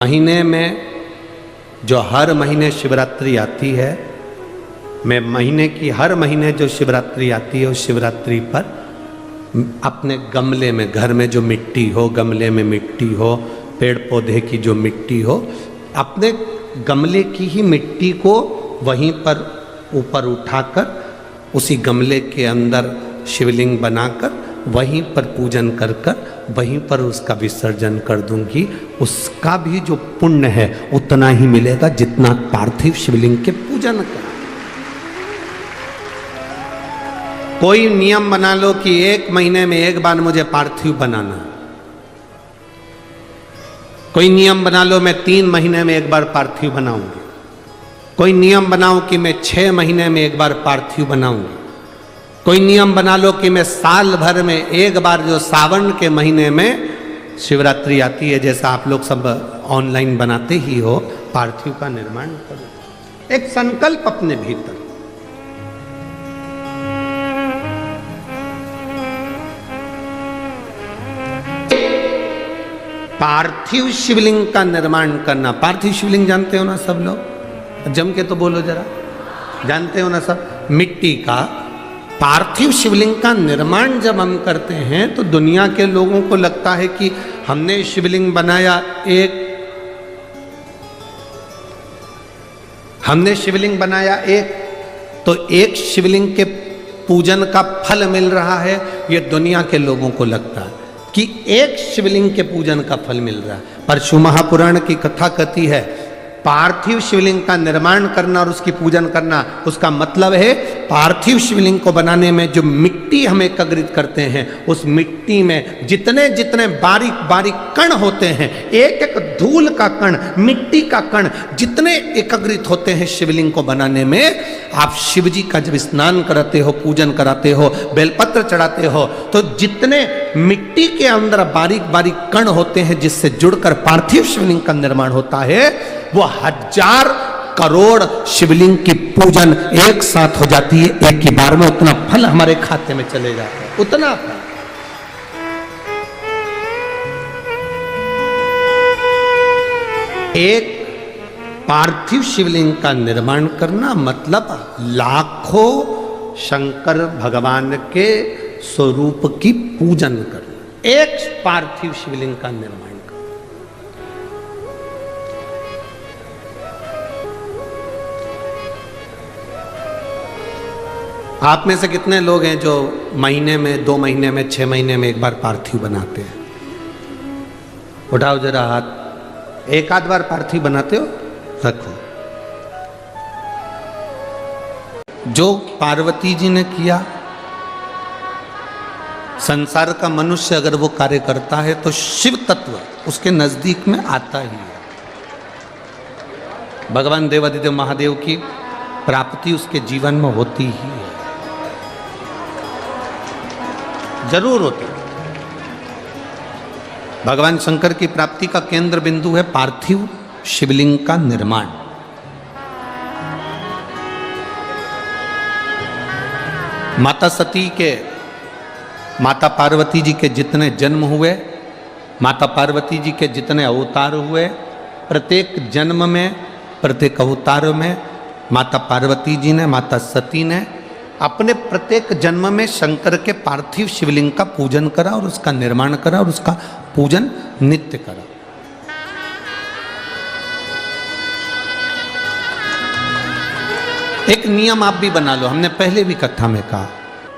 महीने में जो हर महीने शिवरात्रि आती है, मैं महीने की हर महीने जो शिवरात्रि आती है उस शिवरात्रि पर अपने गमले में, घर में जो मिट्टी हो, गमले में मिट्टी हो, पेड़ पौधे की जो मिट्टी हो, अपने गमले की ही मिट्टी को वहीं पर ऊपर उठाकर उसी गमले के अंदर शिवलिंग बनाकर वहीं पर पूजन कर वहीं पर उसका विसर्जन कर दूंगी। उसका भी जो पुण्य है उतना ही मिलेगा जितना पार्थिव शिवलिंग के पूजन का। कोई नियम बना लो कि 1 महीने में एक बार मुझे पार्थिव बनाना। कोई नियम बना लो मैं 3 महीने में एक बार पार्थिव बनाऊंगी। कोई नियम बनाओ कि मैं 6 महीने में एक बार पार्थिव बनाऊंगी। कोई नियम बना लो कि मैं साल भर में एक बार, जो सावन के महीने में शिवरात्रि आती है, जैसा आप लोग सब ऑनलाइन बनाते ही हो, पार्थिव का निर्माण करो। एक संकल्प अपने भीतर। पार्थिव शिवलिंग का निर्माण करना। पार्थिव शिवलिंग जानते हो ना सब लोग? जम के तो बोलो जरा, जानते हो ना सब? मिट्टी का पार्थिव शिवलिंग का निर्माण जब हम करते हैं तो दुनिया के लोगों को लगता है कि हमने शिवलिंग बनाया, हमने शिवलिंग बनाया तो एक शिवलिंग के पूजन का फल मिल रहा है। ये दुनिया के लोगों को लगता है कि एक शिवलिंग के पूजन का फल मिल रहा है। पर शिव महापुराण की कथा कहती है पार्थिव शिवलिंग का निर्माण करना और उसकी पूजन करना, उसका मतलब है पार्थिव शिवलिंग को बनाने में जो मिट्टी हम एकत्रित करते हैं, उस मिट्टी में जितने जितने बारीक बारीक कण होते हैं, एक एक धूल का कण, मिट्टी का कण जितने एकत्रित होते हैं शिवलिंग को बनाने में, आप शिव जी का जब स्नान कराते हो, पूजन कराते हो, बेलपत्र चढ़ाते हो, तो जितने मिट्टी के अंदर बारीक बारीक कण होते हैं जिससे जुड़कर पार्थिव शिवलिंग का निर्माण होता है, वो 1000 करोड़ शिवलिंग की पूजन एक साथ हो जाती है एक ही बार में। उतना फल हमारे खाते में चले जाता है, उतना फल। एक पार्थिव शिवलिंग का निर्माण करना मतलब लाखों शंकर भगवान के स्वरूप की पूजन करना। एक पार्थिव शिवलिंग का निर्माण। आप में से कितने लोग हैं जो महीने में, 2 महीने में, 6 महीने में एक बार पार्थिव बनाते हैं? उठाओ जरा हाथ। एक आध बार पार्थिव बनाते हो? रखो। जो पार्वती जी ने किया, संसार का मनुष्य अगर वो कार्य करता है तो शिव तत्व उसके नजदीक में आता ही है। भगवान देवादिदेव महादेव की प्राप्ति उसके जीवन में होती ही है, जरूर होती है। भगवान शंकर की प्राप्ति का केंद्र बिंदु है पार्थिव शिवलिंग का निर्माण। माता सती के, माता पार्वती जी के जितने जन्म हुए, माता पार्वती जी के जितने अवतार हुए, प्रत्येक जन्म में, प्रत्येक अवतार में माता पार्वती जी ने, माता सती ने अपने प्रत्येक जन्म में शंकर के पार्थिव शिवलिंग का पूजन करा और उसका निर्माण करा और उसका पूजन नित्य करा। एक नियम आप भी बना लो, हमने पहले भी कथा में कहा,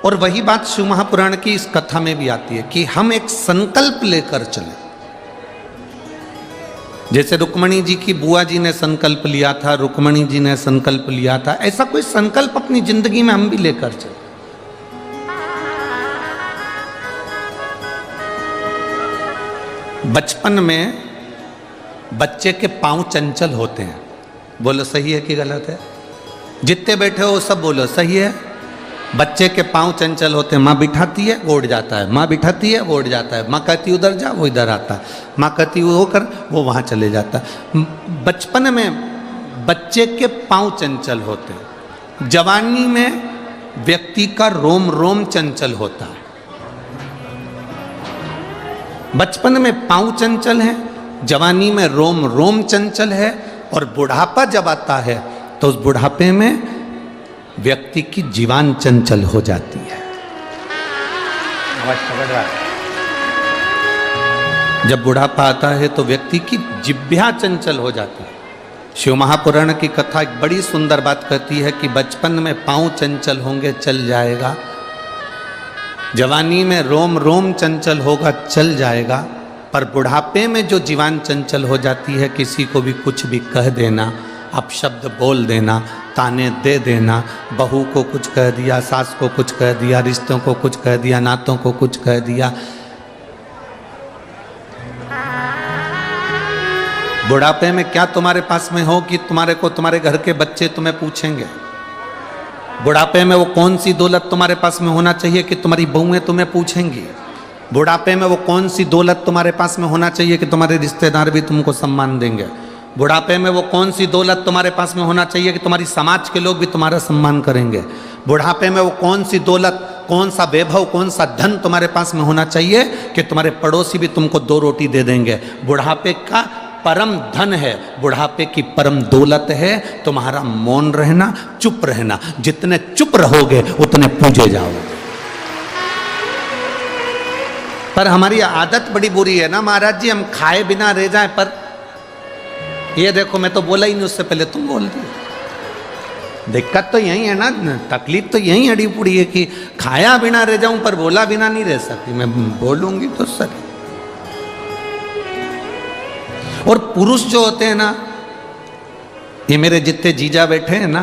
और वही बात शिव महापुराण की इस कथा में भी आती है कि हम एक संकल्प लेकर चलें। जैसे रुक्मणी जी की बुआ जी ने संकल्प लिया था, रुक्मणी जी ने संकल्प लिया था, ऐसा कोई संकल्प अपनी जिंदगी में हम भी लेकर चलें। बचपन में बच्चे के पांव चंचल होते हैं, बोलो सही है कि गलत है? जितने बैठे हो सब बोलो सही है। बच्चे के पांव चंचल होते हैं, माँ बिठाती है वो उड़ जाता है, माँ बिठाती है वो उड़ जाता है, माँ कहती उधर जा वो इधर आता है, माँ कहती वो कर वो वहाँ चले जाता है। बचपन में बच्चे के पांव चंचल होते हैं, जवानी में व्यक्ति का रोम रोम चंचल होता है। बचपन में पांव चंचल है, जवानी में रोम रोम चंचल है, और बुढ़ापा जब आता है तो उस बुढ़ापे में व्यक्ति की जीवान चंचल हो जाती है। आवाज पकड़ रहा है? जब बुढ़ापा आता है तो व्यक्ति की जिह्वा चंचल हो जाती है। शिव महापुराण की कथा एक बड़ी सुंदर बात कहती है कि बचपन में पांव चंचल होंगे चल जाएगा, जवानी में रोम रोम चंचल होगा चल जाएगा, पर बुढ़ापे में जो जीवान चंचल हो जाती है, किसी को भी कुछ भी कह देना, अपशब्द बोल देना, ताने दे देना, बहू को कुछ कह दिया, सास को कुछ कह दिया, रिश्तों को कुछ कह दिया, नातों को कुछ कह दिया। बुढ़ापे में क्या तुम्हारे पास में हो कि तुम्हारे को तुम्हारे घर के बच्चे तुम्हें पूछेंगे? बुढ़ापे में वो कौन सी दौलत तुम्हारे पास में होना चाहिए कि तुम्हारी बहुएं तुम्हें पूछेंगी? बुढ़ापे में वो कौन सी दौलत तुम्हारे पास में होना चाहिए कि तुम्हारे रिश्तेदार भी तुमको सम्मान देंगे? बुढ़ापे में वो कौन सी दौलत तुम्हारे पास में होना चाहिए कि तुम्हारी समाज के लोग भी तुम्हारा सम्मान करेंगे? बुढ़ापे में वो कौन सी दौलत, कौन सा वैभव, कौन सा धन तुम्हारे पास में होना चाहिए कि तुम्हारे पड़ोसी भी तुमको 2 रोटी दे देंगे? बुढ़ापे का परम धन है, बुढ़ापे की परम दौलत है तुम्हारा मौन रहना, चुप रहना। जितने चुप रहोगे उतने पूजे जाओगे। पर हमारी आदत बड़ी बुरी है ना महाराज जी, हम खाए बिना रह जाए। पर ये देखो, मैं तो बोला ही नहीं, उससे पहले तुम बोल दिए। दिक्कत तो यही है ना, तकलीफ तो यही अड़ी पुड़ी है कि खाया बिना रह जाऊं पर बोला बिना नहीं रह सकती। मैं बोलूंगी तो सही। और पुरुष जो होते हैं ना, ये मेरे जितने जीजा बैठे हैं ना,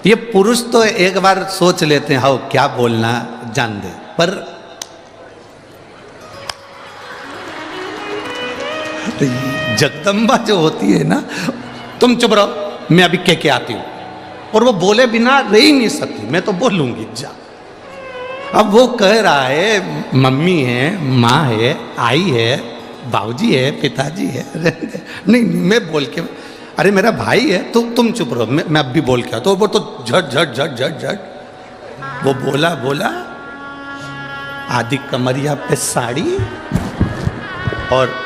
ये पुरुष तो एक बार सोच लेते हैं हाँ क्या बोलना जान दे, पर जगदम्बा जो होती है ना, तुम चुप रहो मैं अभी कह के आती हूं, और वो बोले बिना रह ही नहीं सकती। मैं तो बोलूंगी जा। अब वो कह रहा है मम्मी है, माँ है, आई है, बाबूजी है, पिताजी है, नहीं मैं बोल के, अरे मेरा भाई है तो तुम चुप रहो मैं अब भी बोल के, तो वो तो झट झट झट झट झट वो बोला आदि कमरिया पे साड़ी, और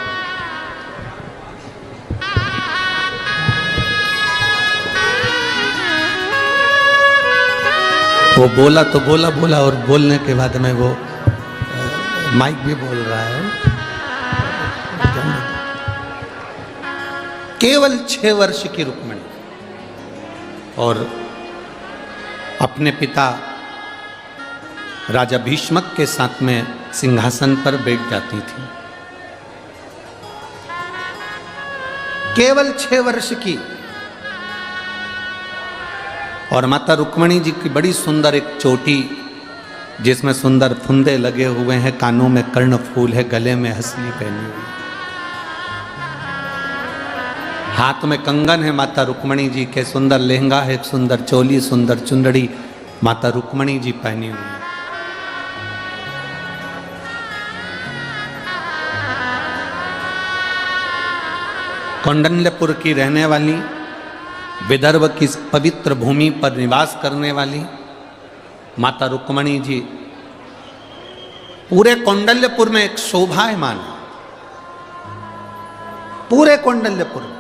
वो बोला तो बोला, और बोलने के बाद में वो माइक भी बोल रहा है। केवल 6 वर्ष की रुक्मिणी और अपने पिता राजा भीष्मक के साथ में सिंहासन पर बैठ जाती थी। केवल 6 वर्ष की। और माता रुक्मिणी जी की बड़ी सुंदर एक चोटी, जिसमें सुंदर फुंदे लगे हुए हैं, कानों में कर्ण फूल है, गले में हंसली पहनी हुई, हाथ में कंगन है माता रुक्मिणी जी के, सुंदर लहंगा है, एक सुंदर चोली, सुंदर चुंदड़ी माता रुक्मिणी जी पहनी हुई है। कौंडल्यपुर की रहने वाली, विदर्भ की पवित्र भूमि पर निवास करने वाली माता रुक्मिणी जी पूरे कौंडल्यपुर में एक शोभायमान है। पूरे कौंडल्यपुर में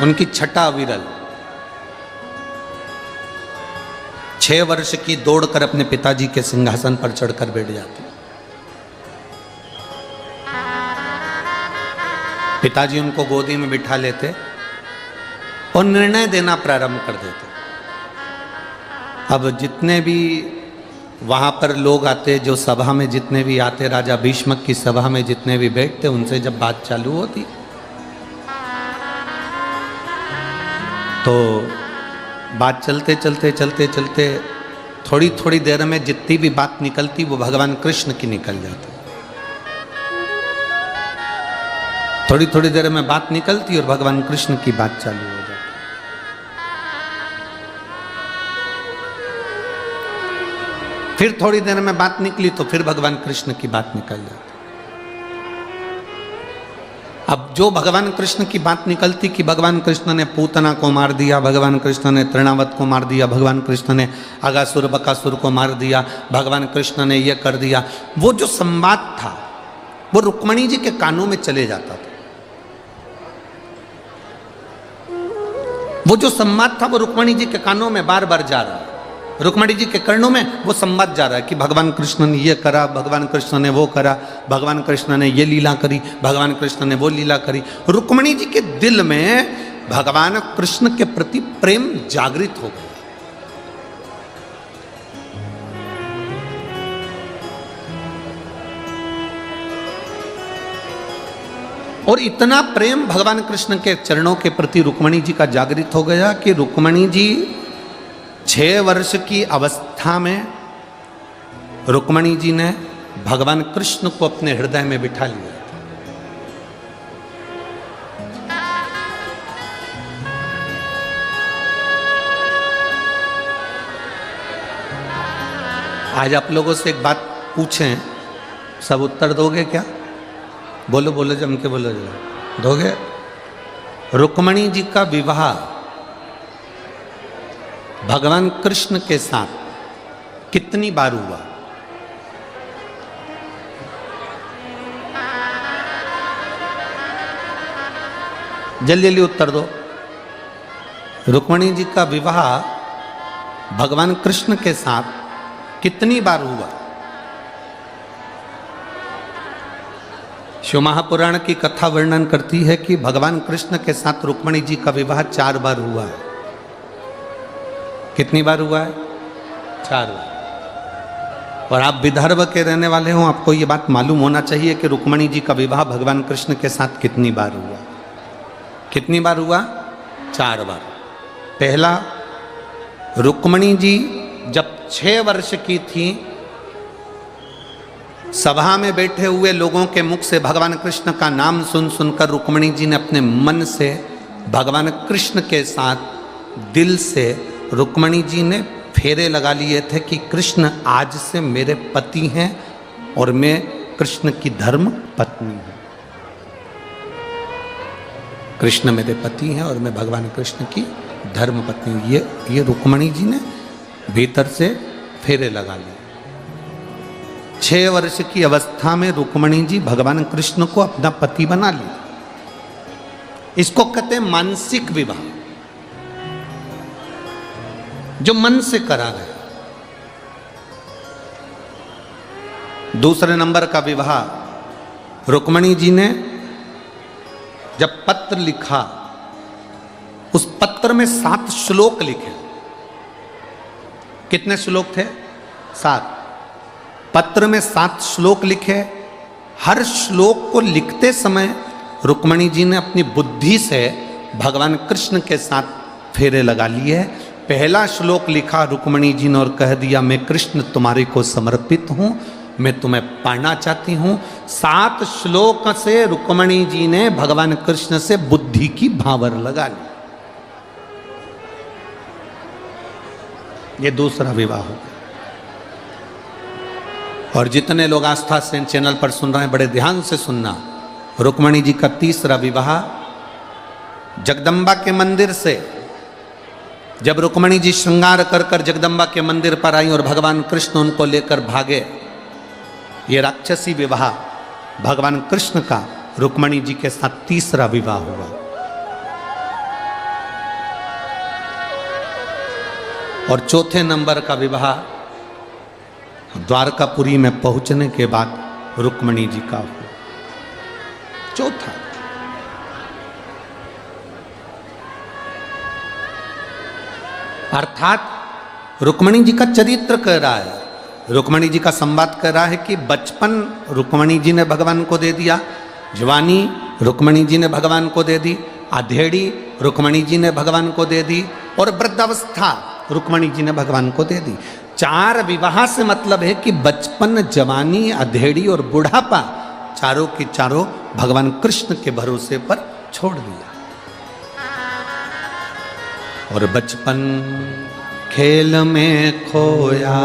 उनकी छटा विरल। 6 वर्ष की दौड़कर अपने पिताजी के सिंहासन पर चढ़कर बैठ जाती। पिताजी उनको गोदी में बिठा लेते और निर्णय देना प्रारंभ कर देते। अब जितने भी वहां पर लोग आते, जो सभा में जितने भी आते, राजा भीष्मक की सभा में जितने भी बैठते, उनसे जब बात चालू होती तो बात चलते चलते चलते चलते थोड़ी थोड़ी देर में जितनी भी बात निकलती वो भगवान कृष्ण की निकल जाती। थोड़ी थोड़ी देर में बात निकलती और भगवान कृष्ण की बात चालू हो जाती। फिर थोड़ी देर में बात निकली तो फिर भगवान कृष्ण की बात निकल जाती। अब जो भगवान कृष्ण की बात निकलती कि भगवान कृष्ण ने पूतना को मार दिया, भगवान कृष्ण ने तृणावत को मार दिया, भगवान कृष्ण ने अगासुर बकासुर को मार दिया, भगवान कृष्ण ने ये कर दिया, वो जो संवाद था वो रुक्मणी जी के कानों में चले जाता था। वो जो संवाद था वो रुक्मणी जी के कानों में बार बार जा रहा है, रुक्मणी जी के कर्णों में वो संवाद जा रहा है कि भगवान कृष्ण ने ये करा, भगवान कृष्ण ने वो करा, भगवान कृष्ण ने ये लीला करी, भगवान कृष्ण ने वो लीला करी। रुक्मणी जी के दिल में भगवान कृष्ण के प्रति प्रेम जागृत हो गया। और इतना प्रेम भगवान कृष्ण के चरणों के प्रति रुक्मणी जी का जागृत हो गया कि रुक्मणी जी 6 वर्ष की अवस्था में रुक्मणी जी ने भगवान कृष्ण को अपने हृदय में बिठा लिया। आज आप लोगों से एक बात पूछें, सब उत्तर दोगे क्या? बोलो बोलो, जम के बोलो, जरा दोगे? रुक्मणी जी का विवाह भगवान कृष्ण के साथ कितनी बार हुआ? जल्दी जल्दी उत्तर दो। रुक्मणी जी का विवाह भगवान कृष्ण के साथ कितनी बार हुआ? शिव महापुराण की कथा वर्णन करती है कि भगवान कृष्ण के साथ रुक्मणी जी का विवाह 4 बार हुआ है। कितनी बार हुआ है? 4 बार। और आप विदर्भ के रहने वाले हो, आपको ये बात मालूम होना चाहिए कि रुक्मणी जी का विवाह भगवान कृष्ण के साथ कितनी बार हुआ? कितनी बार हुआ? 4 बार। पहला, रुक्मणी जी जब 6 वर्ष की थी, सभा में बैठे हुए लोगों के मुख से भगवान कृष्ण का नाम सुन सुनकर रुक्मणी जी ने अपने मन से भगवान कृष्ण के साथ दिल से रुक्मणी जी ने फेरे लगा लिए थे कि कृष्ण आज से मेरे पति हैं और मैं कृष्ण की धर्म पत्नी हूं। कृष्ण मेरे पति हैं और मैं भगवान कृष्ण की धर्म पत्नी हूं। ये रुक्मणी जी ने भीतर से फेरे लगा लिए। 6 वर्ष की अवस्था में रुक्मणी जी भगवान कृष्ण को अपना पति बना लिया। इसको कहते हैं मानसिक विवाह, जो मन से करा गया। दूसरे नंबर का विवाह रुक्मणी जी ने जब पत्र लिखा, उस पत्र में 7 श्लोक लिखे। कितने श्लोक थे? 7। पत्र में 7 श्लोक लिखे। हर श्लोक को लिखते समय रुक्मणी जी ने अपनी बुद्धि से भगवान कृष्ण के साथ फेरे लगा लिए। पहला श्लोक लिखा रुक्मणी जी ने और कह दिया, मैं कृष्ण तुम्हारे को समर्पित हूं, मैं तुम्हें पाना चाहती हूं। 7 श्लोक से रुक्मणी जी ने भगवान कृष्ण से बुद्धि की भावर लगा ली। ये दूसरा विवाह हो। और जितने लोग आस्था सेन चैनल पर सुन रहे हैं, बड़े ध्यान से सुनना। रुक्मणी जी का तीसरा विवाह जगदम्बा के मंदिर से, जब रुक्मणी जी श्रृंगार कर कर जगदम्बा के मंदिर पर आई और भगवान कृष्ण उनको लेकर भागे, ये राक्षसी विवाह भगवान कृष्ण का रुक्मणी जी के साथ तीसरा विवाह हुआ। और चौथे नंबर का विवाह द्वारकापुरी में पहुंचने के बाद रुक्मणी जी का हुआ। चौथा। अर्थात रुक्मणी जी का चरित्र कह रहा है, रुक्मणी जी का संवाद कर रहा है कि बचपन रुक्मणी जी ने भगवान को दे दिया, जवानी रुक्मणी जी ने भगवान को दे दी, अधेड़ी रुक्मणी जी ने भगवान को दे दी, और वृद्धावस्था रुक्मणी जी ने भगवान को दे दी। 4 विवाह से मतलब है कि बचपन, जवानी, अधेड़ी और बुढ़ापा चारों के चारों भगवान कृष्ण के भरोसे पर छोड़ दिया। और बचपन खेल में खोया,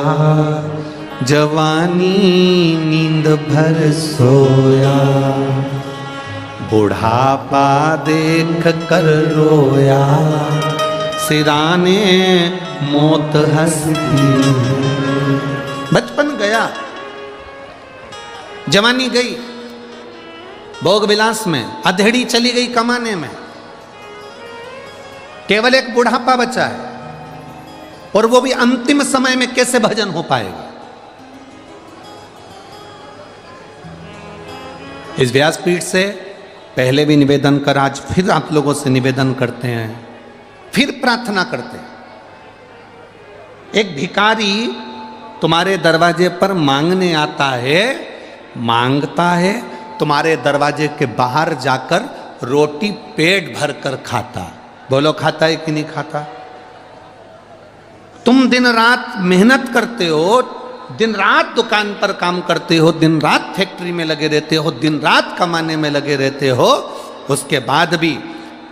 जवानी नींद भर सोया, बुढ़ापा देख कर रोया, सिराने मौत हंसती। बचपन गया, जवानी गई भोग विलास में, अधेड़ी चली गई कमाने में, केवल एक बुढ़ापा बचा है। और वो भी अंतिम समय में कैसे भजन हो पाएगा? इस व्यासपीठ से पहले भी निवेदन कर, आज फिर आप लोगों से निवेदन करते हैं, फिर प्रार्थना करते हैं। एक भिखारी तुम्हारे दरवाजे पर मांगने आता है, मांगता है, तुम्हारे दरवाजे के बाहर जाकर रोटी पेट भर कर खाता। बोलो खाता है कि नहीं खाता? तुम दिन रात मेहनत करते हो, दिन रात दुकान पर काम करते हो, दिन रात फैक्ट्री में लगे रहते हो, दिन रात कमाने में लगे रहते हो, उसके बाद भी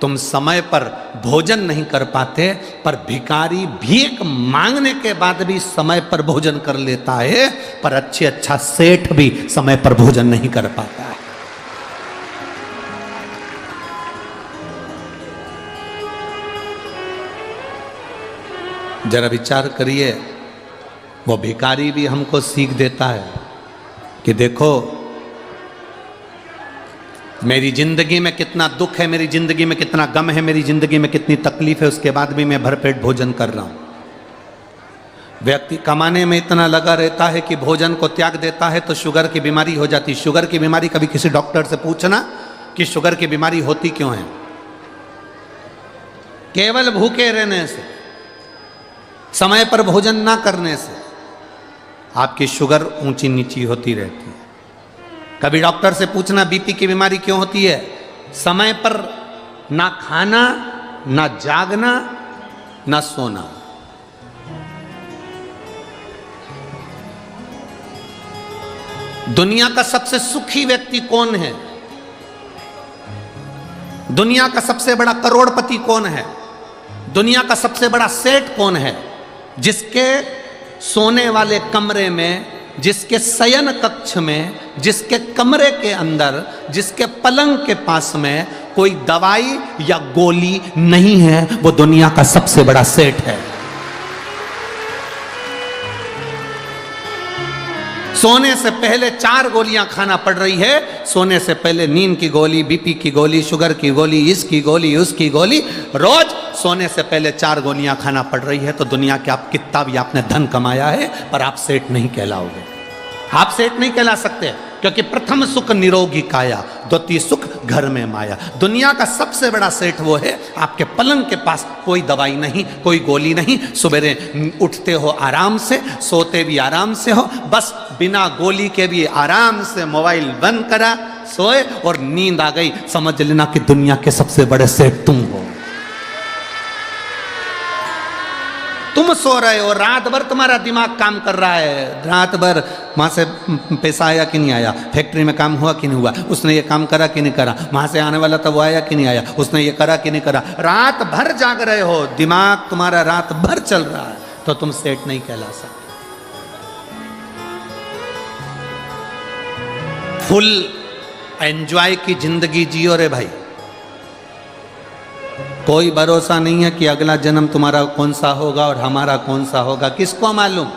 तुम समय पर भोजन नहीं कर पाते। पर भिखारी भीख मांगने के बाद भी समय पर भोजन कर लेता है, पर अच्छा सेठ भी समय पर भोजन नहीं कर पाता है। जरा विचार करिए, वो भिखारी भी हमको सीख देता है कि देखो मेरी जिंदगी में कितना दुख है, मेरी जिंदगी में कितना गम है, मेरी जिंदगी में कितनी तकलीफ है, उसके बाद भी मैं भरपेट भोजन कर रहा हूं। व्यक्ति कमाने में इतना लगा रहता है कि भोजन को त्याग देता है तो शुगर की बीमारी हो जाती। शुगर की बीमारी कभी किसी डॉक्टर से पूछना कि शुगर की बीमारी होती क्यों है? केवल भूखे रहने से, समय पर भोजन ना करने से आपकी शुगर ऊंची नीची होती रहती है। कभी डॉक्टर से पूछना बीपी की बीमारी क्यों होती है? समय पर ना खाना, ना जागना, ना सोना। दुनिया का सबसे सुखी व्यक्ति कौन है? दुनिया का सबसे बड़ा करोड़पति कौन है? दुनिया का सबसे बड़ा सेठ कौन है? जिसके सोने वाले कमरे में, जिसके शयन कक्ष में, जिसके कमरे के अंदर, जिसके पलंग के पास में कोई दवाई या गोली नहीं है, वो दुनिया का सबसे बड़ा सेठ है। सोने से पहले 4 गोलियां खाना पड़ रही है। सोने से पहले नींद की गोली, बीपी की गोली, शुगर की गोली, इसकी गोली, उसकी गोली, रोज सोने से पहले 4 गोलियां खाना पड़ रही है। तो दुनिया के आप कितना भी आपने धन कमाया है, पर आप सेठ नहीं कहलाओगे। आप सेठ नहीं कहला सकते, क्योंकि प्रथम सुख निरोगी काया, द्वितीय सुख घर में माया। दुनिया का सबसे बड़ा सेठ वो है आपके पलंग के पास कोई दवाई नहीं, कोई गोली नहीं, सवेरे उठते हो आराम से, सोते भी आराम से हो, बस बिना गोली के भी आराम से मोबाइल बंद करा, सोए और नींद आ गई, समझ लेना कि दुनिया के सबसे बड़े सेठ तुम हो। तुम सो रहे हो, रात भर तुम्हारा दिमाग काम कर रहा है, रात भर वहां से पैसा आया कि नहीं आया, फैक्ट्री में काम हुआ कि नहीं हुआ, उसने ये काम करा कि नहीं करा, वहां से आने वाला था वो आया कि नहीं आया, उसने ये करा कि नहीं करा। रात भर जाग रहे हो, दिमाग तुम्हारा रात भर चल रहा है, तो तुम सेठ नहीं कहला सकते। फुल एंजॉय की जिंदगी जियो रे भाई। कोई भरोसा नहीं है कि अगला जन्म तुम्हारा कौन सा होगा और हमारा कौन सा होगा, किसको मालूम।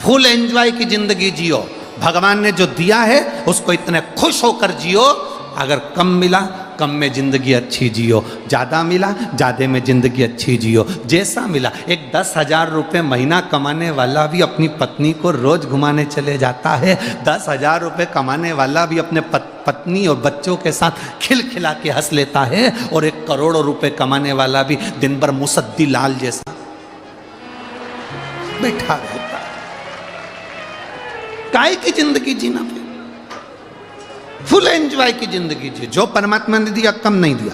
फुल एंजॉय की जिंदगी जियो। भगवान ने जो दिया है उसको इतने खुश होकर जियो। अगर कम मिला, कम में जिंदगी अच्छी जियो, ज़्यादा मिला, ज़्यादा में जिंदगी अच्छी जियो। जैसा मिला, एक 10,000 रुपये महीना कमाने वाला भी अपनी पत्नी को रोज घुमाने चले जाता है। 10,000 रुपये कमाने वाला भी अपने पत्नी और बच्चों के साथ खिलखिला के हंस लेता है। और 1 करोड़ रुपये कमाने वाला भी दिन भर मुसद्दी लाल जैसा बैठा रहता है। काय की जिंदगी जीना पे? फुल एंजॉय की जिंदगी जी। जो परमात्मा ने दिया कम नहीं दिया,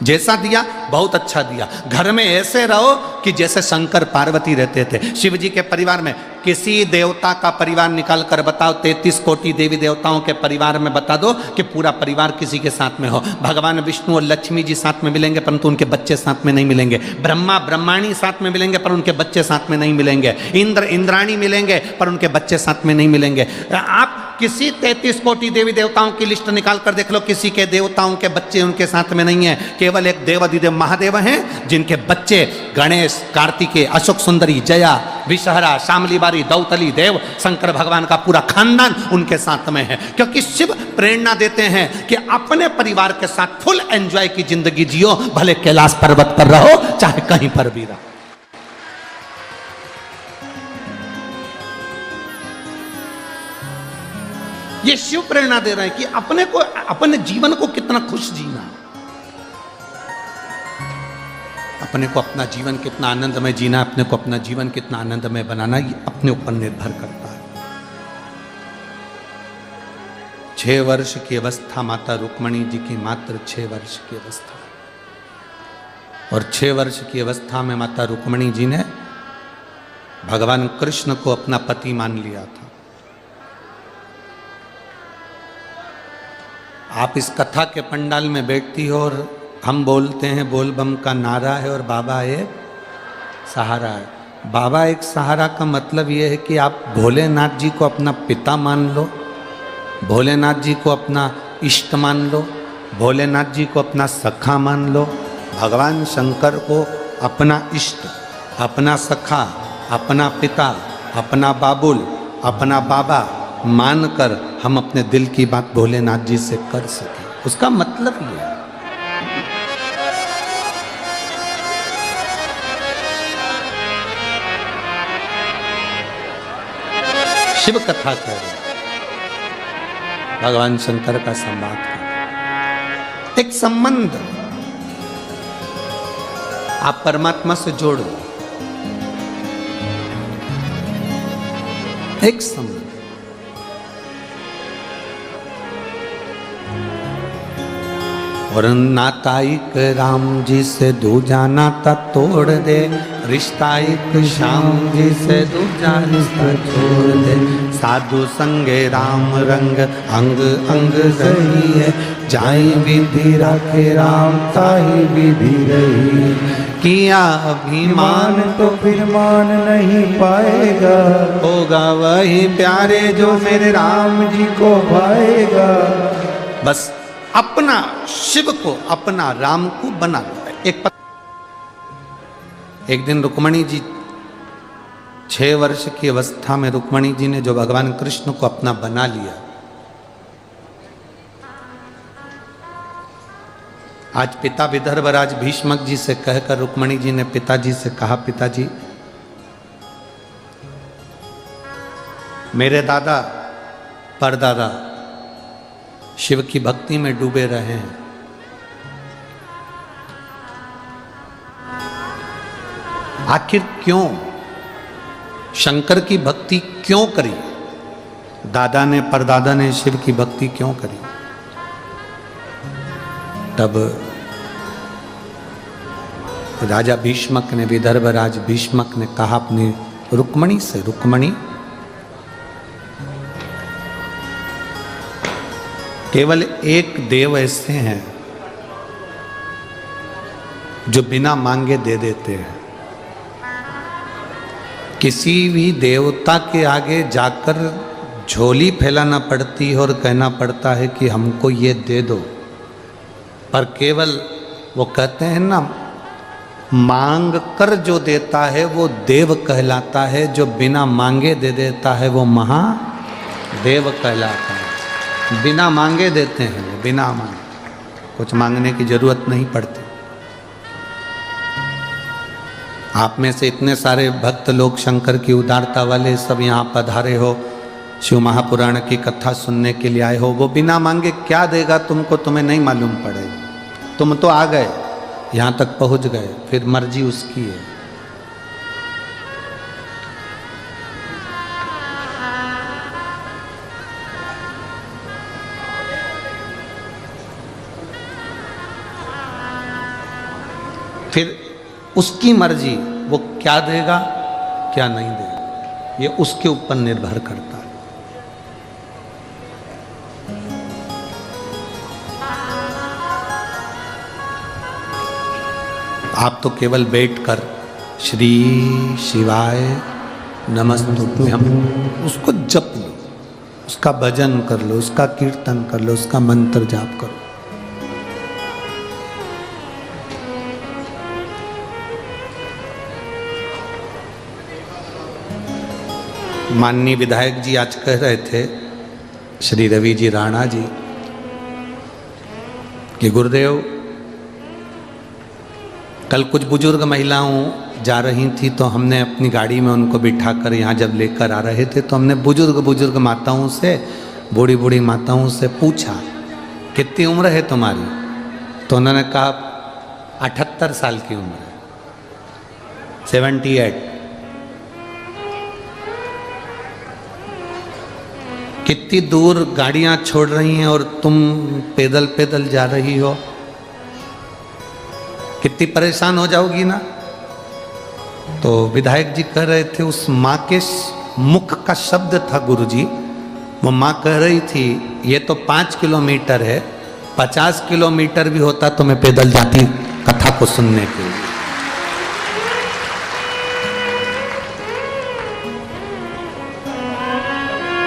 जैसा दिया बहुत अच्छा दिया। घर में ऐसे रहो कि जैसे शंकर पार्वती रहते थे। शिव जी के परिवार में किसी देवता का परिवार निकाल कर बताओ, 33 कोटि देवी देवताओं के परिवार में बता दो कि पूरा परिवार किसी के साथ में हो। भगवान विष्णु और लक्ष्मी जी साथ में मिलेंगे परंतु उनके बच्चे साथ में नहीं मिलेंगे। ब्रह्मा ब्रह्माणी साथ में मिलेंगे पर उनके बच्चे साथ में नहीं मिलेंगे। इंद्र इंद्राणी मिलेंगे पर उनके बच्चे साथ में नहीं मिलेंगे। आप किसी 33 कोटि देवी देवताओं की लिस्ट निकाल कर देख लो, किसी के देवताओं के बच्चे उनके साथ में नहीं है। केवल एक देवाधिदेव महादेव हैं जिनके बच्चे गणेश, कार्तिकेय, अशोक सुंदरी, जया, विषहरा, शामली बारी, दौतली देव, शंकर भगवान का पूरा खानदान उनके साथ में है। क्योंकि शिव प्रेरणा देते हैं कि अपने परिवार के साथ फुल एंजॉय की जिंदगी जियो, भले कैलाश पर्वत पर रहो चाहे कहीं पर भी रहो। ये शिव प्रेरणा दे रहे हैं कि अपने को, अपने जीवन को कितना खुश जीना, अपने को अपना जीवन कितना आनंदमय जीना, अपने को अपना जीवन कितना आनंदमय बनाना, ये अपने ऊपर निर्भर करता है। 6 वर्ष की अवस्था माता रुक्मणी जी की, मात्र 6 वर्ष की अवस्था, और 6 वर्ष की अवस्था में माता रुक्मणी जी ने भगवान कृष्ण को अपना पति मान लिया था। आप इस कथा के पंडाल में बैठती हो और हम बोलते हैं बोल बम का नारा है और बाबा एक सहारा है। बाबा एक सहारा का मतलब ये है कि आप भोलेनाथ जी को अपना पिता मान लो, भोलेनाथ जी को अपना इष्ट मान लो, भोलेनाथ जी को अपना सखा मान लो, भगवान शंकर को अपना इष्ट, अपना सखा, अपना पिता, अपना बाबुल, अपना बाबा मानकर हम अपने दिल की बात भोलेनाथ जी से कर सकें। उसका मतलब ये है। शिव कथा कह रहे, भगवान शंकर का संवाद कर, एक संबंध आप परमात्मा से जोड़ दो, एक संबंध। और नाता एक राम जी से दूजा नाता तोड़ दे, रिश्ता एक श्याम जी से दूजा रिश्ता छोड़ दे। साधु संगे राम रंग अंग अंग सही है, जाई विधि रखे राम ताही विधि रही। किया अभिमान तो फिर मान नहीं पाएगा, होगा वही प्यारे जो मेरे राम जी को भाएगा। बस अपना शिव को, अपना राम को बना लो। एक दिन रुक्मणी जी 6 वर्ष की अवस्था में रुक्मणी जी ने जो भगवान कृष्ण को अपना बना लिया, आज पिता विदर्भराज भीष्मक जी से कहकर रुक्मणी जी ने पिताजी से कहा, पिताजी मेरे दादा परदादा शिव की भक्ति में डूबे रहे हैं, आखिर क्यों शंकर की भक्ति क्यों करी, दादा ने परदादा ने शिव की भक्ति क्यों करी। तब राजा भीष्मक ने, विदर्भराज भीष्मक ने कहा अपनी रुक्मणी से, रुक्मणी केवल एक देव ऐसे हैं जो बिना मांगे दे देते हैं। किसी भी देवता के आगे जाकर झोली फैलाना पड़ती है और कहना पड़ता है कि हमको ये दे दो, पर केवल वो कहते हैं ना, मांग कर जो देता है वो देव कहलाता है, जो बिना मांगे दे देता है वो महादेव कहलाता है। बिना मांगे देते हैं, बिना मांगे, कुछ मांगने की जरूरत नहीं पड़ती। आप में से इतने सारे भक्त लोग शंकर की उदारता वाले सब यहाँ पधारे हो, शिव महापुराण की कथा सुनने के लिए आए हो। वो बिना मांगे क्या देगा तुमको, तुम्हें नहीं मालूम पड़ेगा। तुम तो आ गए, यहाँ तक पहुँच गए, फिर मर्जी उसकी है। फिर उसकी मर्जी, वो क्या देगा क्या नहीं देगा। ये उसके ऊपर निर्भर करता है। आप तो केवल बैठकर श्री शिवाय नमस्तुभ्यं हम उसको जप लो, उसका भजन कर लो, उसका कीर्तन कर लो, उसका मंत्र जाप करो। माननीय विधायक जी आज कह रहे थे, श्री रवि जी राणा जी, कि गुरुदेव कल कुछ बुजुर्ग महिलाओं जा रही थी तो हमने अपनी गाड़ी में उनको बिठाकर यहाँ जब लेकर आ रहे थे तो हमने बुजुर्ग माताओं से, बूढ़ी बूढ़ी माताओं से पूछा कितनी उम्र है तुम्हारी, तो उन्होंने कहा 78 साल की उम्र है, 78। कितनी दूर गाड़ियां छोड़ रही हैं और तुम पैदल पैदल जा रही हो, कितनी परेशान हो जाओगी ना। तो विधायक जी कह रहे थे, उस माँ के मुख का शब्द था गुरुजी, वो माँ कह रही थी ये तो 5 किलोमीटर है, 50 किलोमीटर भी होता तो मैं पैदल जाती कथा को सुनने के लिए।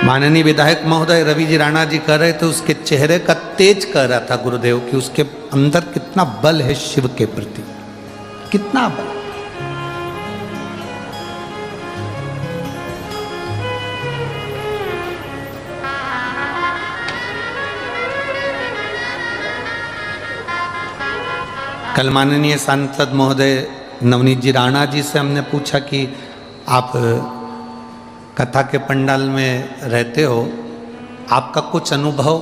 माननीय विधायक महोदय रवि जी राणा जी कह रहे थे, उसके चेहरे का तेज कह रहा था गुरुदेव कि उसके अंदर कितना बल है शिव के प्रति, कितना बल। कल माननीय सांसद महोदय नवनीत जी राणा जी से हमने पूछा कि आप कथा के पंडाल में रहते हो, आपका कुछ अनुभव,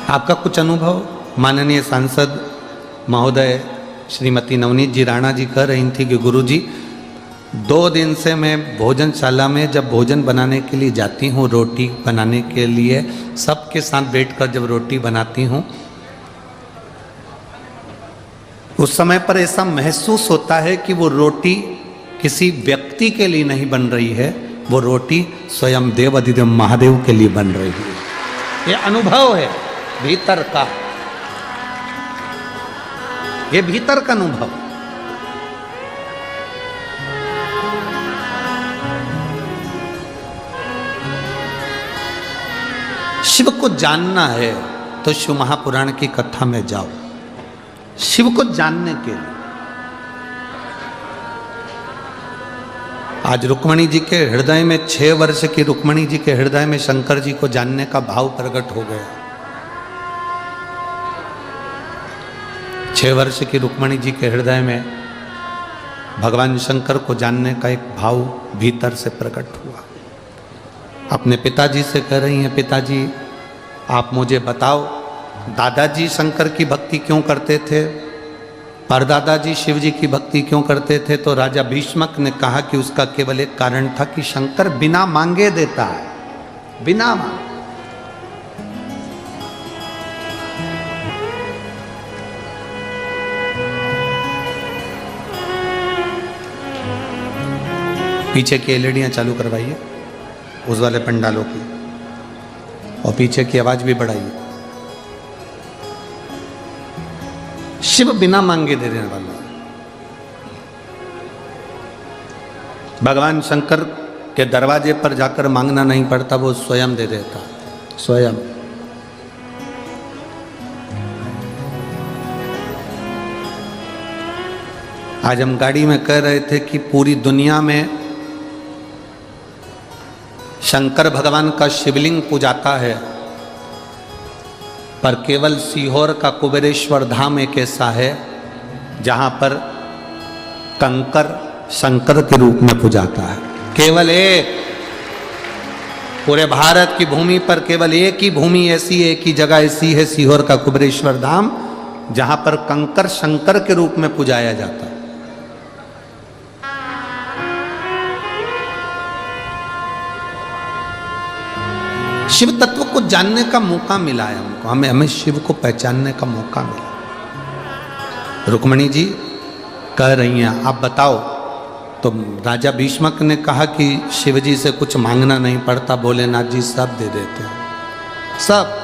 आपका कुछ अनुभव। माननीय सांसद महोदय श्रीमती नवनीत जी राणा जी कह रही थी कि गुरुजी 2 दिन से मैं भोजनशाला में जब भोजन बनाने के लिए जाती हूँ, रोटी बनाने के लिए सबके साथ बैठकर जब रोटी बनाती हूँ, उस समय पर ऐसा महसूस होता है कि वो रोटी किसी व्यक्ति के लिए नहीं बन रही है, वो रोटी स्वयं देव अधिदेव महादेव के लिए बन रही है। ये अनुभव है भीतर का, ये भीतर का अनुभव। शिव को जानना है तो शिव महापुराण की कथा में जाओ, शिव को जानने के लिए। आज रुक्मणी जी के हृदय में, 6 वर्ष की रुक्मणी जी के हृदय में शंकर जी को जानने का भाव प्रकट हो गया। 6 वर्ष की रुक्मणी जी के हृदय में भगवान शंकर को जानने का एक भाव भीतर से प्रकट हुआ। अपने पिताजी से कह रही हैं, पिताजी आप मुझे बताओ, दादाजी शंकर की भक्ति क्यों करते थे, परदादाजी शिव जी की भक्ति क्यों करते थे। तो राजा भीष्मक ने कहा कि उसका केवल एक कारण था कि शंकर बिना मांगे देता है, बिना मांगे। पीछे की एलईडियां चालू करवाइए उस वाले पंडालों की, और पीछे की आवाज भी बढ़ाइए। शिव बिना मांगे दे देने वाला। भगवान शंकर के दरवाजे पर जाकर मांगना नहीं पड़ता, वो स्वयं दे देता, स्वयं। आज हम गाड़ी में कह रहे थे कि पूरी दुनिया में शंकर भगवान का शिवलिंग पूजाता है, पर केवल सीहोर का कुबेरेश्वर धाम एक ऐसा है जहां पर कंकर शंकर के रूप में पूजाता है। केवल एक, पूरे भारत की भूमि पर केवल एक ही भूमि ऐसी, एक ही जगह ऐसी है, सीहोर का कुबेरेश्वर धाम, जहां पर कंकर शंकर के रूप में पूजाया जाता है। शिव तत्व को जानने का मौका मिला है हमको, हमें शिव को पहचानने का मौका मिला। रुक्मणी जी कह रही हैं आप बताओ। तो राजा भीष्मक ने कहा कि शिवजी से कुछ मांगना नहीं पड़ता, भोलेनाथ जी सब दे देते हैं, सब।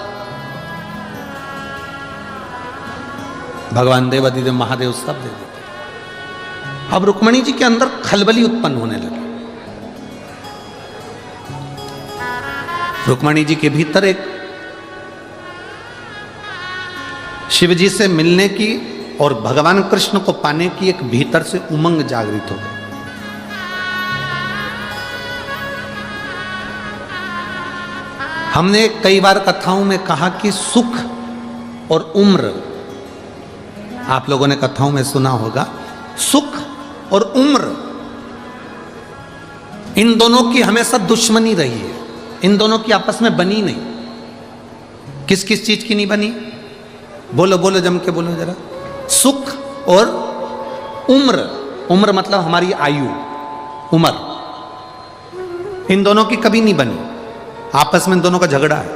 भगवान देवादिदेव महादेव सब दे देते। अब रुक्मणी जी के अंदर खलबली उत्पन्न होने लगी। रुक्मणी जी के भीतर एक शिवजी से मिलने की और भगवान कृष्ण को पाने की एक भीतर से उमंग जागृत हो गई। हमने कई बार कथाओं में कहा कि सुख और उम्र, आप लोगों ने कथाओं में सुना होगा, सुख और उम्र इन दोनों की हमेशा दुश्मनी रही है, इन दोनों की आपस में बनी नहीं। किस किस चीज की नहीं बनी? बोलो बोलो, जम के बोलो जरा। सुख और उम्र, उम्र मतलब हमारी आयु, उम्र, इन दोनों की कभी नहीं बनी। आपस में इन दोनों का झगड़ा है,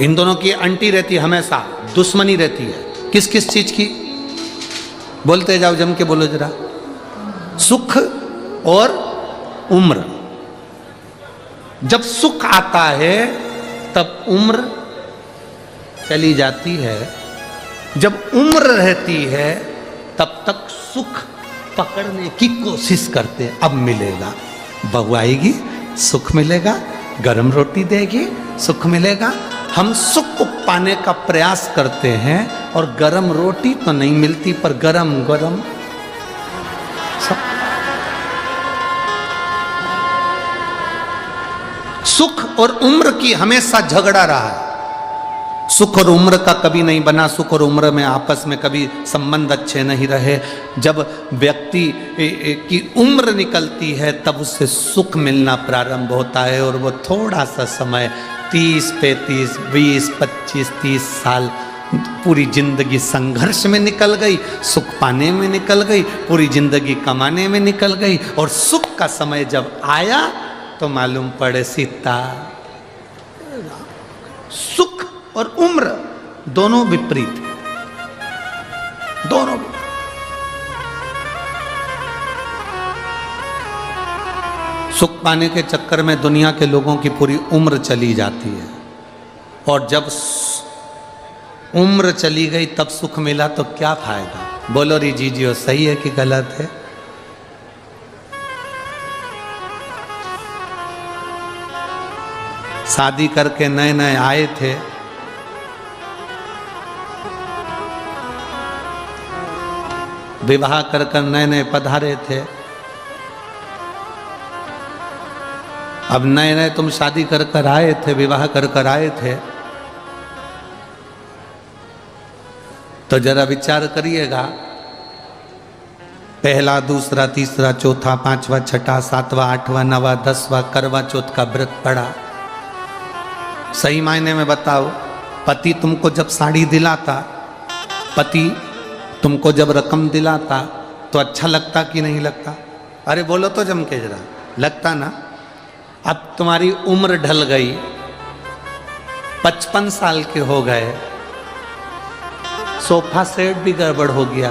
इन दोनों की अंटी रहती है, हमेशा दुश्मनी रहती है। किस किस चीज की? बोलते जाओ, जम के बोलो जरा। सुख और उम्र। जब सुख आता है तब उम्र चली जाती है, जब उम्र रहती है तब तक सुख पकड़ने की कोशिश करते हैं। अब मिलेगा, बहू आएगी, सुख मिलेगा, गरम रोटी देगी, सुख मिलेगा। हम सुख को पाने का प्रयास करते हैं और गरम रोटी तो नहीं मिलती, पर गरम गरम सब। सुख और उम्र की हमेशा झगड़ा रहा है। सुख और उम्र का कभी नहीं बना, सुख और उम्र में आपस में कभी संबंध अच्छे नहीं रहे। जब व्यक्ति की उम्र निकलती है तब उससे सुख मिलना प्रारंभ होता है, और वो थोड़ा सा समय 30, 35, 20, 25, 30 साल पूरी जिंदगी संघर्ष में निकल गई, सुख पाने में निकल गई, पूरी जिंदगी कमाने में निकल गई, और सुख का समय जब आया तो मालूम पड़े सीता। सुख और उम्र दोनों विपरीत, दोनों। सुख पाने के चक्कर में दुनिया के लोगों की पूरी उम्र चली जाती है, और जब उम्र चली गई तब सुख मिला तो क्या फायदा? बोलो री जीजियो, सही है कि गलत है? शादी करके नए नए आए थे, विवाह कर कर नए नए पधारे थे। अब नए नए तुम शादी कर कर आए थे, विवाह कर कर आए थे, तो जरा विचार करिएगा। पहला, दूसरा, तीसरा, चौथा, पांचवा, छठा, सातवां, आठवां, नवा, 10वां करवा चौथ का व्रत पड़ा। सही मायने में बताओ, पति तुमको जब साड़ी दिलाता, पति तुमको जब रकम दिलाता तो अच्छा लगता कि नहीं लगता? अरे बोलो तो जम के जरा, लगता ना? अब तुम्हारी उम्र ढल गई, 55 साल के हो गए, सोफा सेट भी गड़बड़ हो गया,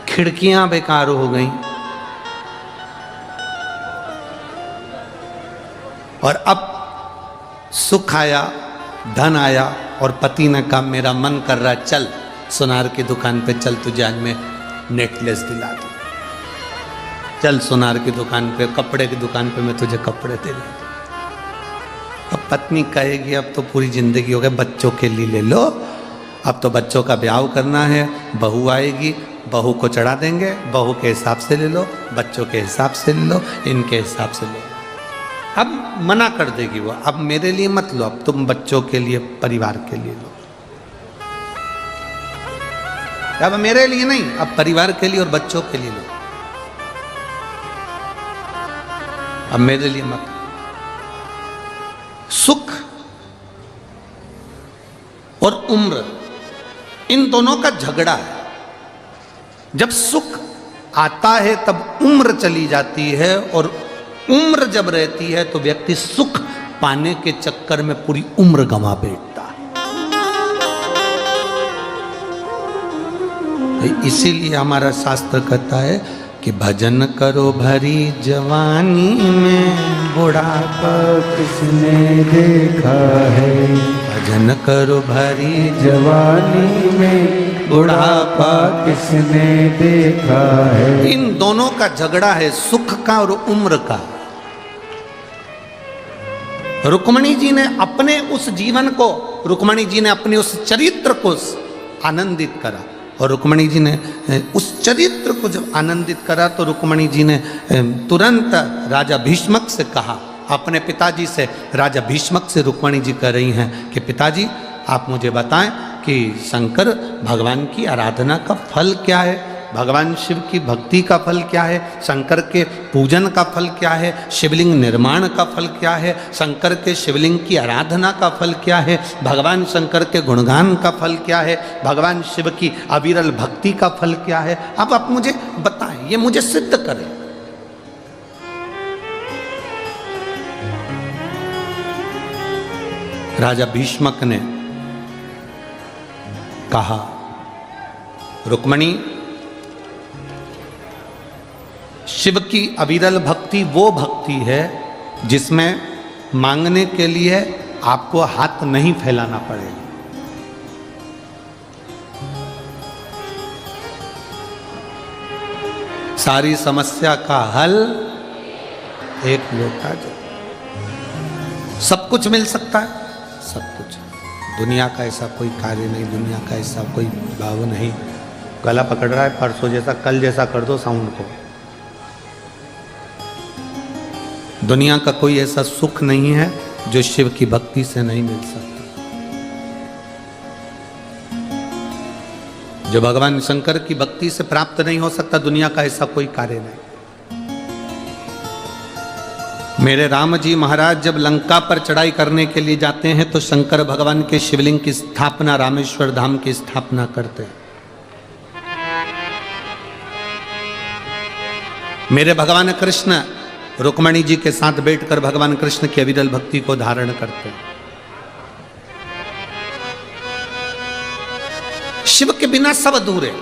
खिड़कियां बेकार हो गई, और अब सुख आया, धन आया, और पति ने कहा मेरा मन कर रहा, चल सुनार की दुकान पे चल, तुझे आज मैं नेकलेस दिला दूं, चल सुनार की दुकान पे, कपड़े की दुकान पे मैं तुझे कपड़े दे दूं। अब पत्नी कहेगी अब तो पूरी जिंदगी हो गई, बच्चों के लिए ले लो, अब तो बच्चों का ब्याह करना है, बहू आएगी, बहू को चढ़ा देंगे, बहू के हिसाब से ले लो, बच्चों के हिसाब से ले लो, इनके हिसाब से लो। अब मना कर देगी वो, अब मेरे लिए मत लो, अब तुम बच्चों के लिए, परिवार के लिए लो। अब मेरे लिए नहीं, अब परिवार के लिए और बच्चों के लिए लो, अब मेरे लिए मत। सुख और उम्र, इन दोनों का झगड़ा है। जब सुख आता है तब उम्र चली जाती है, और उम्र जब रहती है तो व्यक्ति सुख पाने के चक्कर में पूरी उम्र गंवा बैठता है। इसीलिए हमारा शास्त्र कहता है कि भजन करो भरी जवानी में, बुढ़ापा किसने देखा है। भजन करो भरी जवानी में बुढ़ापा किसने देखा है। इन दोनों का झगड़ा है, सुख का और उम्र का। रुक्मणी जी ने अपने उस जीवन को, रुक्मणी जी ने अपने उस चरित्र को आनंदित करा, और रुक्मणी जी ने उस चरित्र को जब आनंदित करा तो रुक्मणी जी ने तुरंत राजा भीष्मक से कहा, अपने पिताजी से, राजा भीष्मक से रुक्मणी जी कह रही हैं कि पिताजी आप मुझे बताएं कि शंकर भगवान की आराधना का फल क्या है, भगवान शिव की भक्ति का फल क्या है, शंकर के पूजन का फल क्या है, शिवलिंग निर्माण का फल क्या है, शंकर के शिवलिंग की आराधना का फल क्या है, भगवान शंकर के गुणगान का फल क्या है, भगवान शिव की अविरल भक्ति का फल क्या है। अब आप मुझे बताएं, ये मुझे सिद्ध करें। राजा भीष्मक ने कहा, रुक्मणी, शिव की अविरल भक्ति वो भक्ति है जिसमें मांगने के लिए आपको हाथ नहीं फैलाना पड़ेगा। सारी समस्या का हल एक लोटा जल। सब कुछ मिल सकता है, सब कुछ। दुनिया का ऐसा कोई कार्य नहीं, दुनिया का ऐसा कोई भाव नहीं। गला पकड़ रहा है, परसों जैसा कल जैसा कर दो साउंड को। दुनिया का कोई ऐसा सुख नहीं है जो शिव की भक्ति से नहीं मिल सकता। जो भगवान शंकर की भक्ति से प्राप्त नहीं हो सकता, दुनिया का ऐसा कोई कार्य नहीं। मेरे राम जी महाराज जब लंका पर चढ़ाई करने के लिए जाते हैं तो शंकर भगवान के शिवलिंग की स्थापना, रामेश्वर धाम की स्थापना करते हैं। मेरे भगवान कृष्ण रुक्मणी जी के साथ बैठकर भगवान कृष्ण की अविरल भक्ति को धारण करते हैं। शिव के बिना सब अधूरे।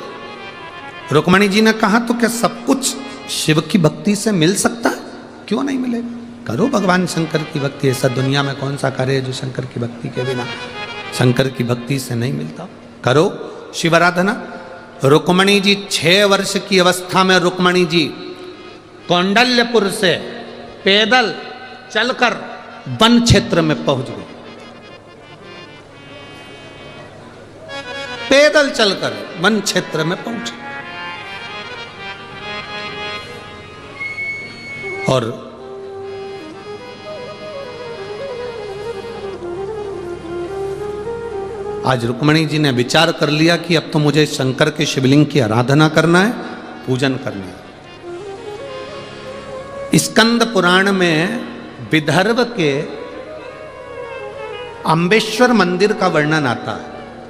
रुक्मणी जी ने कहा, तो क्या सब कुछ शिव की भक्ति से मिल सकता है? क्यों नहीं मिलेगा? करो भगवान शंकर की भक्ति। ऐसा दुनिया में कौन सा कार्य है जो शंकर की भक्ति के बिना, शंकर की भक्ति से नहीं मिलता? करो शिव आराधना। रुक्मणी जी 6 वर्ष की अवस्था में रुक्मणी जी कौंडल्यपुर से पैदल चलकर वन क्षेत्र में पहुंच गए। पैदल चलकर वन क्षेत्र में पहुंचे और आज रुक्मणी जी ने विचार कर लिया कि अब तो मुझे शंकर के शिवलिंग की आराधना करना है, पूजन करना है। स्कंद पुराण में विदर्भ के अम्बेश्वर मंदिर का वर्णन आता है,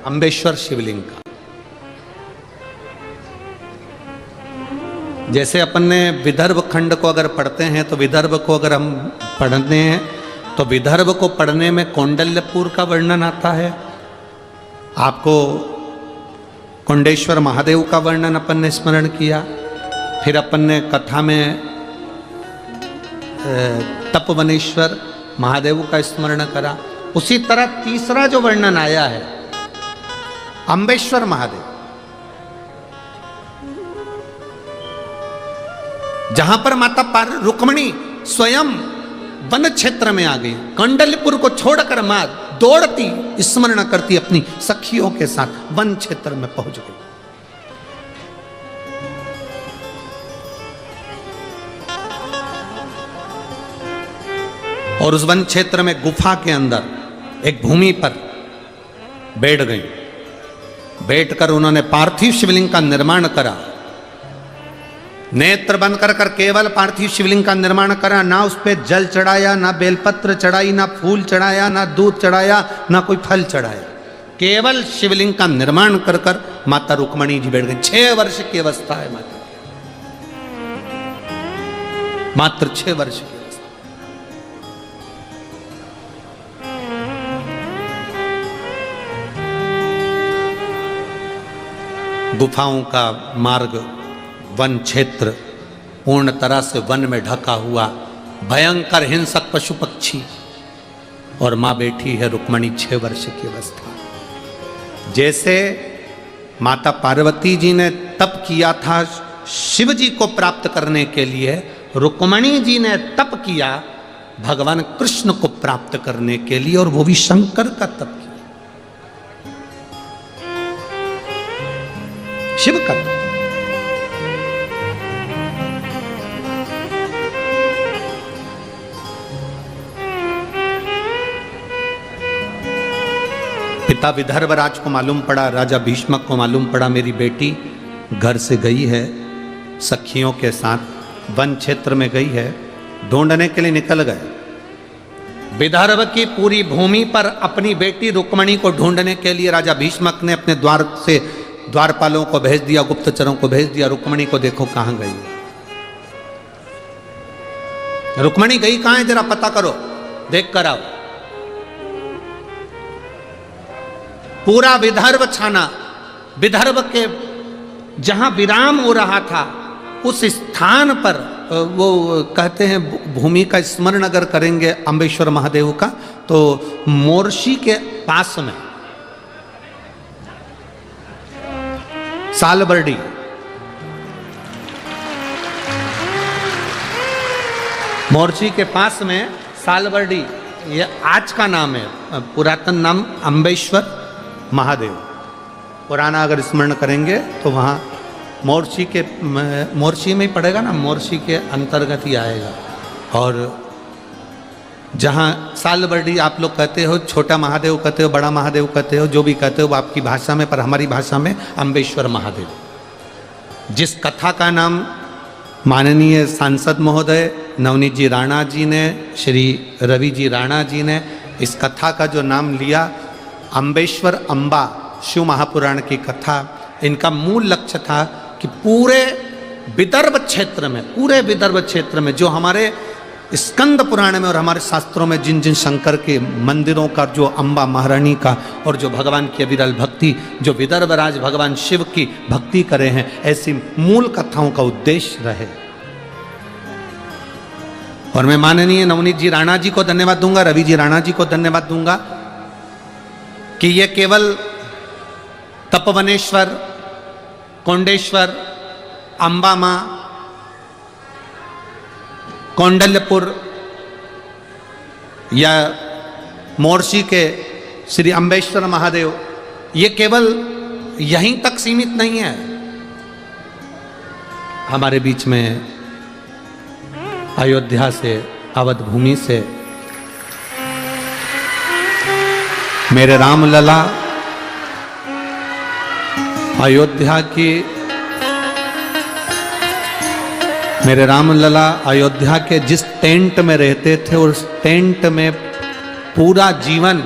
अम्बेश्वर शिवलिंग का। जैसे अपन ने विदर्भ खंड को अगर पढ़ते हैं तो विदर्भ को अगर हम पढ़ते हैं तो विदर्भ को पढ़ने में कौंडल्यपुर का वर्णन आता है। आपको कुंडेश्वर महादेव का वर्णन अपन ने स्मरण किया। फिर अपन ने कथा में तपवनेश्वर महादेव का स्मरण करा। उसी तरह तीसरा जो वर्णन आया है अम्बेश्वर महादेव, जहां पर माता रुक्मणी स्वयं वन क्षेत्र में आ गई। कौंडल्यपुर को छोड़कर मां दौड़ती स्मरण करती अपनी सखियों के साथ वन क्षेत्र में पहुंच गई। और उस वन क्षेत्र में गुफा के अंदर एक भूमि पर बैठ गई। बैठकर उन्होंने पार्थिव शिवलिंग का निर्माण करा। नेत्र बंद कर कर केवल पार्थिव शिवलिंग का निर्माण करा। ना उस पर जल चढ़ाया, ना बेलपत्र चढ़ाई, ना फूल चढ़ाया, ना दूध चढ़ाया, ना कोई फल चढ़ाया। केवल शिवलिंग का निर्माण कर कर माता रुक्मणी जी बैठ गई। 6 वर्ष की अवस्था है माता, मात्र 6 वर्ष की अवस्था। गुफाओं का मार्ग, वन क्षेत्र पूर्ण तरह से वन में ढका हुआ, भयंकर हिंसक पशु पक्षी, और माँ बैठी है रुक्मणी 6 वर्ष की अवस्था। जैसे माता पार्वती जी ने तप किया था शिव जी को प्राप्त करने के लिए, रुक्मणी जी ने तप किया भगवान कृष्ण को प्राप्त करने के लिए, और वो भी शंकर का तप किया, शिव का तप। पिता विदर्भराज को मालूम पड़ा, राजा भीष्मक को मालूम पड़ा मेरी बेटी घर से गई है, सखियों के साथ वन क्षेत्र में गई है, ढूंढने के लिए निकल गए। विदर्भ की पूरी भूमि पर अपनी बेटी रुक्मणी को ढूंढने के लिए राजा भीष्मक ने अपने द्वार से द्वारपालों को भेज दिया, गुप्तचरों को भेज दिया, रुक्मणी को देखो कहां गई, रुक्मणी गई कहां है, जरा पता करो, देख कर आओ। पूरा विदर्भ छाना, विदर्भ के जहां विराम हो रहा था उस स्थान पर, वो कहते हैं भूमि का स्मरण अगर करेंगे अम्बेश्वर महादेव का, तो मोर्शी के पास में सालबर्डी, मोर्शी के पास में सालबर्डी, ये आज का नाम है, पुरातन नाम अम्बेश्वर महादेव। पुराना अगर स्मरण करेंगे तो वहाँ मोर्शी में ही पड़ेगा ना, मोर्शी के अंतर्गत ही आएगा। और जहाँ सालबर्डी आप लोग कहते हो, छोटा महादेव कहते हो, बड़ा महादेव कहते हो, जो भी कहते हो वो आपकी भाषा में, पर हमारी भाषा में अम्बेश्वर महादेव। जिस कथा का नाम माननीय सांसद महोदय नवनीत जी राणा जी ने, श्री रवि जी राणा जी ने इस कथा का जो नाम लिया, अम्बेश्वर अम्बा, शिव महापुराण की कथा, इनका मूल लक्ष्य था कि पूरे विदर्भ क्षेत्र में, पूरे विदर्भ क्षेत्र में जो हमारे स्कंद पुराण में और हमारे शास्त्रों में जिन जिन शंकर के मंदिरों का, जो अम्बा महारानी का, और जो भगवान की अविरल भक्ति, जो विदर्भ राज भगवान शिव की भक्ति करे हैं, ऐसी मूल कथाओं का उद्देश्य रहे। और मैं माननीय नवनीत जी राणा जी को धन्यवाद दूंगा, रवि जी राणा जी को धन्यवाद दूंगा कि ये केवल तपवनेश्वर, कोंडेश्वर, अंबा मां, कौंडल्यपुर या मोर्शी के श्री अम्बेश्वर महादेव, ये केवल यहीं तक सीमित नहीं है। हमारे बीच में अयोध्या से, अवध भूमि से मेरे रामलला अयोध्या की, मेरे रामलला अयोध्या के जिस टेंट में रहते थे, उस टेंट में पूरा जीवन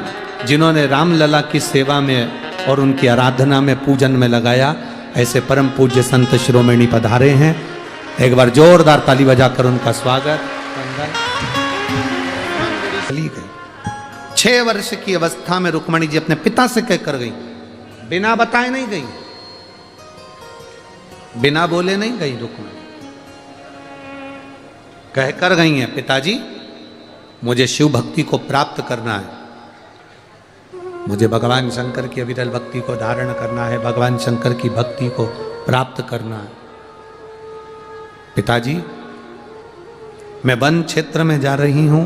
जिन्होंने रामलला की सेवा में और उनकी आराधना में, पूजन में लगाया, ऐसे परम पूज्य संत शिरोमणि पधारे हैं। एक बार जोरदार ताली बजाकर उनका स्वागत। चली गई 6 वर्ष की अवस्था में रुक्मणी जी अपने पिता से कहकर गई, बिना बताए नहीं गई, बिना बोले नहीं गई रुक्मणी, कहकर गई हैं, पिताजी मुझे शिव भक्ति को प्राप्त करना है, मुझे भगवान शंकर की अविरल भक्ति को धारण करना है, भगवान शंकर की भक्ति को प्राप्त करना है। पिताजी मैं वन क्षेत्र में जा रही हूं,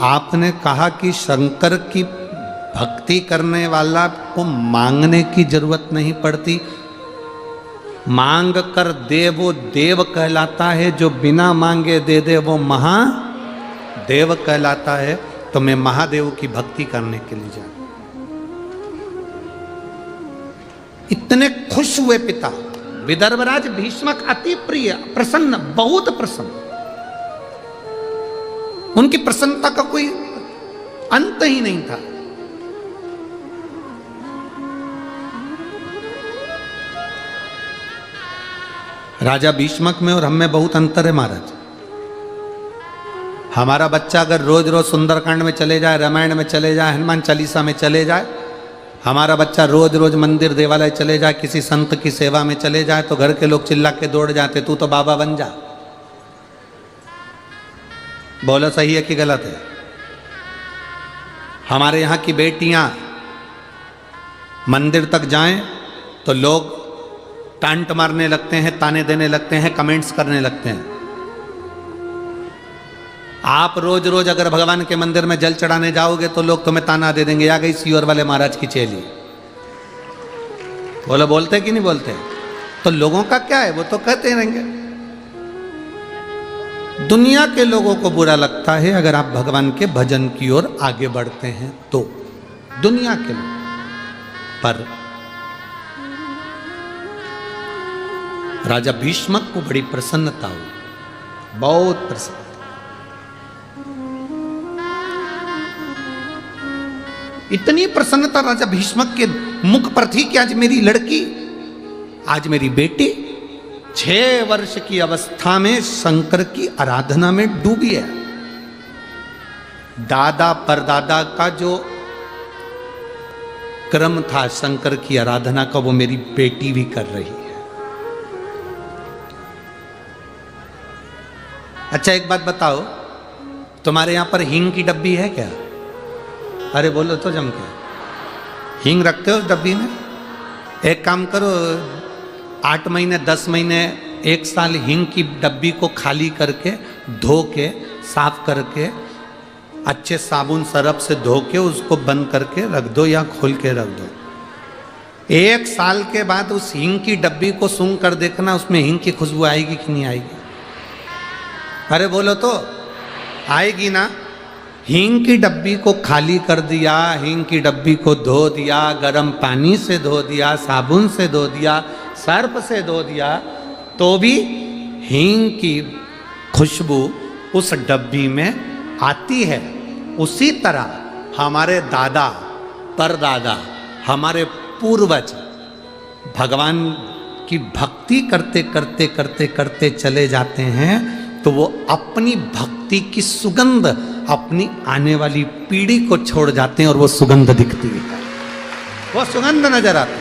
आपने कहा कि शंकर की भक्ति करने वाला को मांगने की जरूरत नहीं पड़ती, मांग कर दे वो देव कहलाता है, जो बिना मांगे दे दे वो महादेव कहलाता है। तो मैं महादेव की भक्ति करने के लिए जा, इतने खुश हुए पिता। विदर्भराज भीष्मक अति प्रिय, प्रसन्न, बहुत प्रसन्न, उनकी प्रसन्नता का कोई अंत ही नहीं था। राजा भीष्मक में और हम में बहुत अंतर है महाराज। हमारा बच्चा अगर रोज रोज सुंदरकांड में चले जाए, रामायण में चले जाए, हनुमान चालीसा में चले जाए, हमारा बच्चा रोज रोज मंदिर देवालय चले जाए, किसी संत की सेवा में चले जाए तो घर के लोग चिल्ला के दौड़ जाते, तू तो बाबा बन जा। बोलो सही है कि गलत है? हमारे यहाँ की बेटियां मंदिर तक जाएं तो लोग टांट मारने लगते हैं, ताने देने लगते हैं, कमेंट्स करने लगते हैं। आप रोज रोज अगर भगवान के मंदिर में जल चढ़ाने जाओगे तो लोग तुम्हें ताना दे देंगे, आ गई सीवर वाले महाराज की चेली। बोलो बोलते कि नहीं बोलते? तो लोगों का क्या है, वो तो कहते रहेंगे। दुनिया के लोगों को बुरा लगता है अगर आप भगवान के भजन की ओर आगे बढ़ते हैं तो, दुनिया के लोग। पर राजा भीष्मक को बड़ी प्रसन्नता हुई, बहुत प्रसन्नता। इतनी प्रसन्नता राजा भीष्मक के मुख पर थी कि आज मेरी लड़की, आज मेरी बेटी 6 वर्ष की अवस्था में शंकर की आराधना में डूबी है। दादा परदादा का जो क्रम था शंकर की आराधना का, वो मेरी बेटी भी कर रही है। अच्छा एक बात बताओ, तुम्हारे यहां पर हींग की डब्बी है क्या? अरे बोलो तो जम के, हींग रखते हो उस डब्बी में? एक काम करो, 8 महीने 10 महीने 1 साल हींग की डब्बी को खाली करके, धो के, साफ करके, अच्छे साबुन सरफ से धो के उसको बंद करके रख दो या खोल के रख दो। 1 साल के बाद उस हींग की डब्बी को सूंघ कर देखना, उसमें हींग की खुशबू आएगी कि नहीं आएगी? अरे बोलो तो, आएगी ना? हींग की डब्बी को खाली कर दिया, हींग की डब्बी को धो दिया, गर्म पानी से धो दिया, साबुन से धो दिया, सर्फ से धो दिया, तो भी हींग की खुशबू उस डब्बी में आती है। उसी तरह हमारे दादा परदादा, हमारे पूर्वज भगवान की भक्ति करते करते करते करते चले जाते हैं, तो वो अपनी भक्ति की सुगंध अपनी आने वाली पीढ़ी को छोड़ जाते हैं और वो सुगंध दिखती है, वो सुगंध नजर आती है।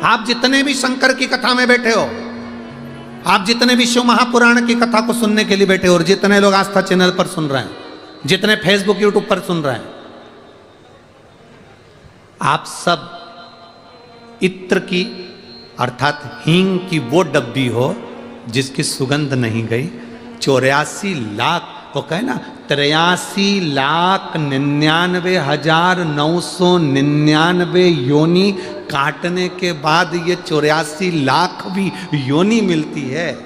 आप जितने भी शंकर की कथा में बैठे हो, आप जितने भी शिव महापुराण की कथा को सुनने के लिए बैठे हो, और जितने लोग आस्था चैनल पर सुन रहे हैं, जितने फेसबुक यूट्यूब पर सुन रहे हैं, आप सब इत्र की अर्थात हींग की वो डब्बी हो जिसकी सुगंध नहीं गई। 84 लाख को कहे ना, 83,99,999 योनि काटने के बाद ये 84 लाख भी योनि मिलती है।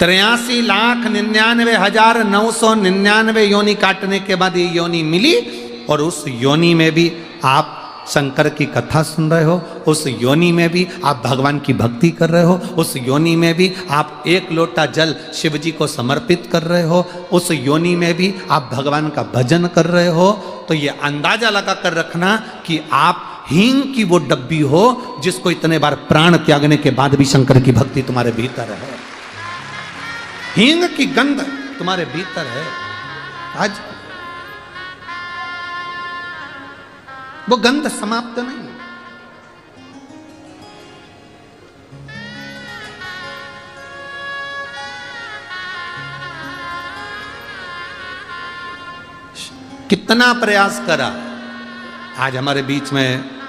83,99,999 योनि काटने के बाद ये योनि मिली, और उस योनि में भी आप शंकर की कथा सुन रहे हो, उस योनि में भी आप भगवान की भक्ति कर रहे हो, उस योनि में भी आप 1 लोटा जल शिव जी को समर्पित कर रहे हो, उस योनि में भी आप भगवान का भजन कर रहे हो। तो ये अंदाजा लगा कर रखना कि आप हींग की वो डब्बी हो जिसको इतने बार प्राण त्यागने के बाद भी शंकर की भक्ति तुम्हारे भीतर है, हींग की गंध तुम्हारे भीतर है। आज वो गंध समाप्त नहीं। कितना प्रयास करा। आज हमारे बीच में